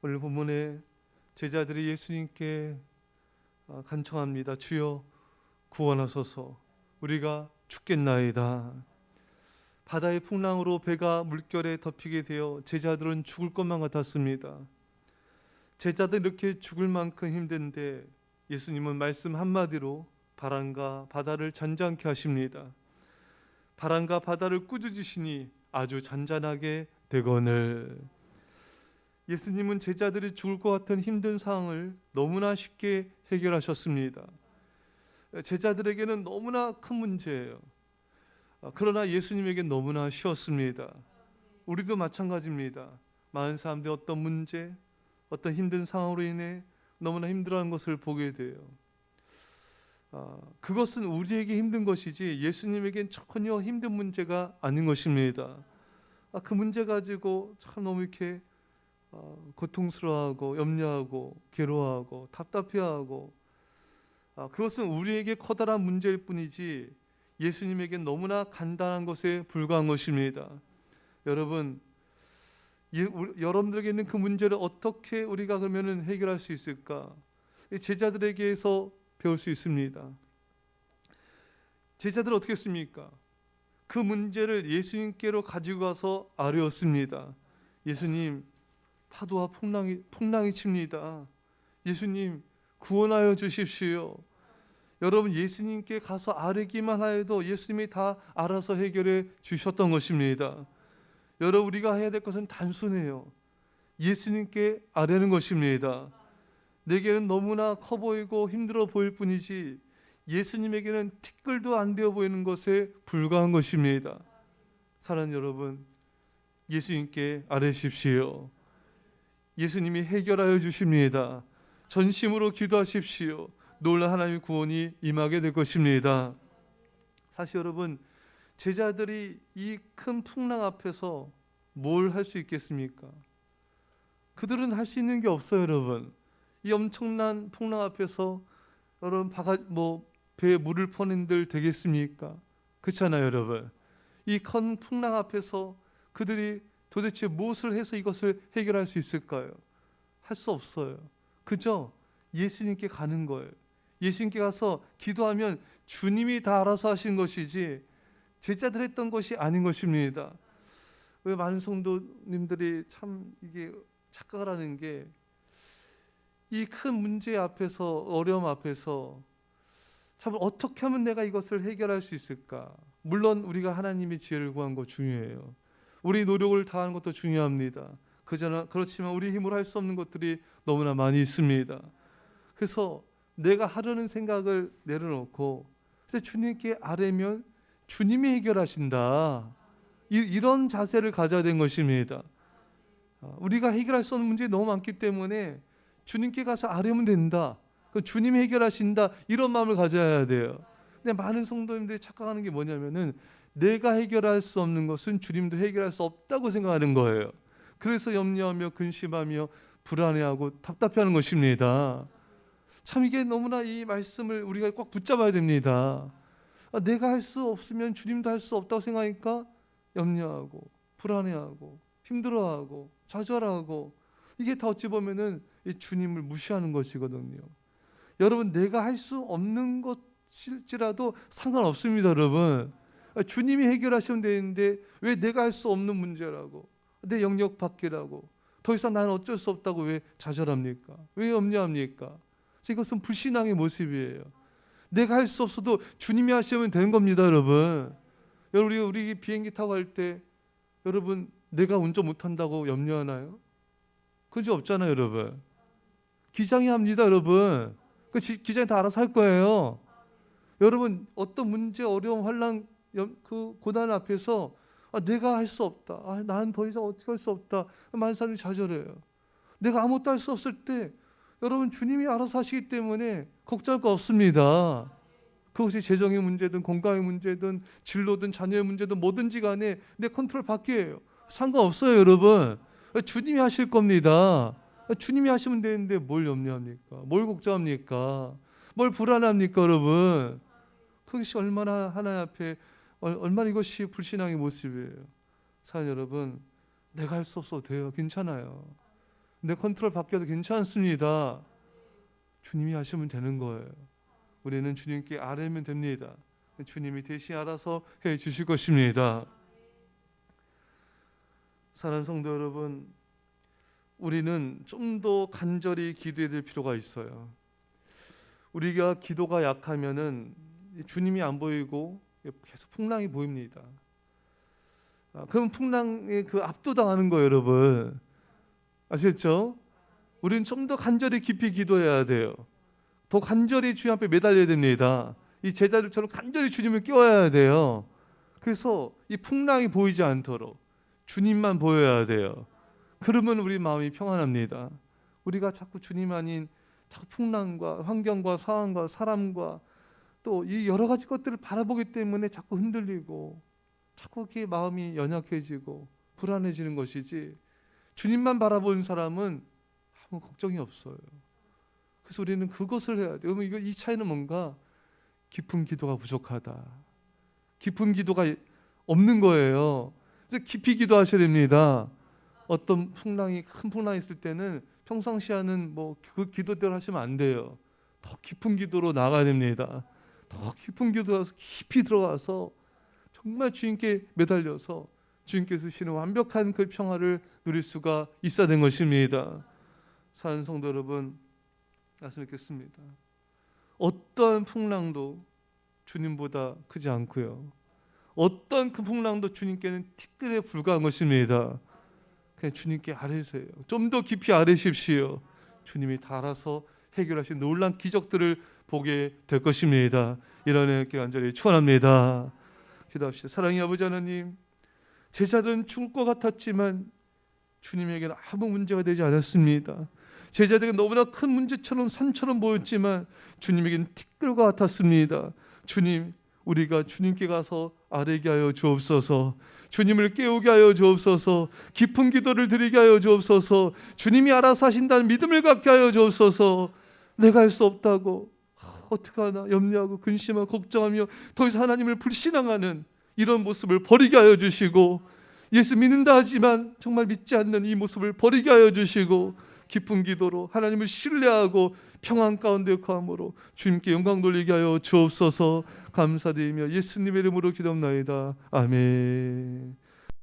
오늘 본문에 제자들이 예수님께 간청합니다. 주여 구원하소서, 우리가 죽겠나이다. 바다의 풍랑으로 배가 물결에 덮이게 되어 제자들은 죽을 것만 같았습니다. 제자들 이렇게 죽을 만큼 힘든데 예수님은 말씀 한마디로 바람과 바다를 잔잔케 하십니다. 바람과 바다를 꾸짖으시니 아주 잔잔하게 되거늘. 예수님은 제자들이 죽을 것 같은 힘든 상황을 너무나 쉽게 해결하셨습니다. 제자들에게는 너무나 큰 문제예요. 그러나 예수님에게는 너무나 쉬웠습니다. 우리도 마찬가지입니다. 많은 사람들이 어떤 문제, 어떤 힘든 상황으로 인해 너무나 힘들어하는 것을 보게 돼요. 그것은 우리에게 힘든 것이지 예수님에겐 전혀 힘든 문제가 아닌 것입니다. 그 문제 가지고 참 너무 이렇게 고통스러워하고 염려하고 괴로워하고 답답해하고, 그것은 우리에게 커다란 문제일 뿐이지 예수님에겐 너무나 간단한 것에 불과한 것입니다. 여러분, 여러분들에게 있는 그 문제를 어떻게 우리가 그러면 해결할 수 있을까? 제자들에게서 배울 수 있습니다. 제자들은 어떻게 했습니까? 그 문제를 예수님께로 가지고 가서 아뢰었습니다. 예수님, 파도와 풍랑이 칩니다. 예수님, 구원하여 주십시오. 여러분, 예수님께 가서 아뢰기만 하여도 예수님이 다 알아서 해결해 주셨던 것입니다. 여러분, 우리가 해야 될 것은 단순해요. 예수님께 아뢰는 것입니다. 내게는 너무나 커 보이고 힘들어 보일 뿐이지 예수님에게는 티끌도 안 되어 보이는 것에 불과한 것입니다. 사랑하는 여러분, 예수님께 아뢰십시오. 예수님이 해결하여 주십니다. 전심으로 기도하십시오. 놀라운 하나님의 구원이 임하게 될 것입니다. 사실 여러분, 제자들이 이 큰 풍랑 앞에서 뭘 할 수 있겠습니까? 그들은 할 수 있는 게 없어요, 여러분. 이 엄청난 풍랑 앞에서 여러분 배에 물을 퍼낸들 되겠습니까? 그렇잖아요, 여러분. 이 큰 풍랑 앞에서 그들이 도대체 무엇을 해서 이것을 해결할 수 있을까요? 할 수 없어요. 그저 예수님께 가는 거예요. 예수님께 가서 기도하면 주님이 다 알아서 하신 것이지 제자들 했던 것이 아닌 것입니다. 왜 많은 성도님들이 참 이게 착각을 하는 게, 이 큰 문제 앞에서, 어려움 앞에서 참 어떻게 하면 내가 이것을 해결할 수 있을까? 물론 우리가 하나님의 지혜를 구한 거 중요해요. 우리 노력을 다하는 것도 중요합니다. 그렇지만 우리 힘으로 할 수 없는 것들이 너무나 많이 있습니다. 그래서 내가 하려는 생각을 내려놓고 주님께 아뢰면 주님이 해결하신다. 이런 자세를 가져야 되는 것입니다. 우리가 해결할 수 없는 문제가 너무 많기 때문에 주님께 가서 아뢰면 된다. 주님이 해결하신다. 이런 마음을 가져야 돼요. 근데 많은 성도님들이 착각하는 게 뭐냐면은 내가 해결할 수 없는 것은 주님도 해결할 수 없다고 생각하는 거예요. 그래서 염려하며 근심하며 불안해하고 답답해하는 것입니다. 참 이게 너무나 이 말씀을 우리가 꼭 붙잡아야 됩니다. 내가 할 수 없으면 주님도 할 수 없다고 생각하니까 염려하고 불안해하고 힘들어하고 좌절하고, 이게 다 어찌 보면은 이 주님을 무시하는 것이거든요. 여러분, 내가 할 수 없는 것일지라도 상관없습니다. 여러분, 주님이 해결하시면 되는데 왜 내가 할 수 없는 문제라고, 내 영역 밖이라고, 더 이상 나는 어쩔 수 없다고 왜 좌절합니까? 왜 염려합니까? 이것은 불신앙의 모습이에요. 내가 할 수 없어도 주님이 하시면 되는 겁니다, 여러분. 여러분, 우리 비행기 타고 갈 때 여러분, 내가 운전 못한다고 염려하나요? 그런 적 없잖아요, 여러분. 기장이 합니다, 여러분. 기장이 다 알아서 할 거예요. 여러분, 어떤 문제, 어려움, 환난, 그 고난 앞에서 내가 할 수 없다. 나는 더 이상 어떻게 할 수 없다. 많은 사람들이 좌절해요. 내가 아무것도 할 수 없을 때 여러분, 주님이 알아서 하시기 때문에 걱정할 거 없습니다. 그것이 재정의 문제든 건강의 문제든 진로든 자녀의 문제든 뭐든지 간에 내 컨트롤 밖이에요. 상관없어요, 여러분. 주님이 하실 겁니다. 주님이 하시면 되는데 뭘 염려합니까? 뭘 걱정합니까? 뭘 불안합니까, 여러분? 그것이 얼마나 하나님 앞에 얼마나 이것이 불신앙의 모습이에요. 사랑하는 여러분, 내가 할 수 없어도 돼요. 괜찮아요. 내 컨트롤 바뀌어도 괜찮습니다. 주님이 하시면 되는 거예요. 우리는 주님께 아뢰면 됩니다. 주님이 대신 알아서 해 주실 것입니다. 사랑하는 성도 여러분, 우리는 좀 더 간절히 기도해야 될 필요가 있어요. 우리가 기도가 약하면은 주님이 안 보이고 계속 풍랑이 보입니다. 그럼 풍랑에 압도당하는 거예요, 여러분. 아시겠죠? 우리는 좀 더 간절히 깊이 기도해야 돼요. 더 간절히 주님 앞에 매달려야 됩니다. 이 제자들처럼 간절히 주님을 껴야 돼요. 그래서 이 풍랑이 보이지 않도록 주님만 보여야 돼요. 그러면 우리 마음이 평안합니다. 우리가 자꾸 주님 아닌 자꾸 풍랑과 환경과 상황과 사람과 또 이 여러 가지 것들을 바라보기 때문에 자꾸 흔들리고 자꾸 이렇게 마음이 연약해지고 불안해지는 것이지, 주님만 바라보는 사람은 아무 걱정이 없어요. 그래서 우리는 그것을 해야 돼요. 그러면 이 차이는 뭔가 깊은 기도가 부족하다. 깊은 기도가 없는 거예요. 그래서 깊이 기도하셔야 됩니다. 어떤 풍랑이 큰 풍랑이 있을 때는 평상시 하는 그 기도대로 하시면 안 돼요. 더 깊은 기도로 나가야 됩니다. 더 깊은 기도라서 깊이 들어가서 정말 주님께 매달려서 주님께서 주시는 완벽한 그 평화를 누릴 수가 있어야 되는 것입니다. 사랑하는 성도 여러분, 말씀드리겠습니다. 어떤 풍랑도 주님보다 크지 않고요, 어떤 그 풍랑도 주님께는 티끌에 불과한 것입니다. 그냥 주님께 아뢰세요. 좀 더 깊이 아뢰십시오. 주님이 다 알아서 해결하신 놀라운 기적들을 보게 될 것입니다. 이런 은혜를 간절히 축원합니다. 기도합시다. 사랑의 아버지 하나님, 제자들은 죽을 것 같았지만 주님에게는 아무 문제가 되지 않았습니다. 제자들에게 너무나 큰 문제처럼 산처럼 보였지만 주님에게는 티끌과 같았습니다. 주님, 우리가 주님께 가서 아뢰게 하여 주옵소서. 주님을 깨우게 하여 주옵소서. 깊은 기도를 드리게 하여 주옵소서. 주님이 알아서 하신다는 믿음을 갖게 하여 주옵소서. 내가 할 수 없다고 어떡하나 염려하고 근심하고 걱정하며 더 이상 하나님을 불신앙하는 이런 모습을 버리게 하여 주시고, 예수 믿는다 하지만 정말 믿지 않는 이 모습을 버리게 하여 주시고, 깊은 기도로 하나님을 신뢰하고 평안 가운데 거함으로 주님께 영광 돌리게 하여 주옵소서. 감사드리며 예수님의 이름으로 기도합나이다. 아멘.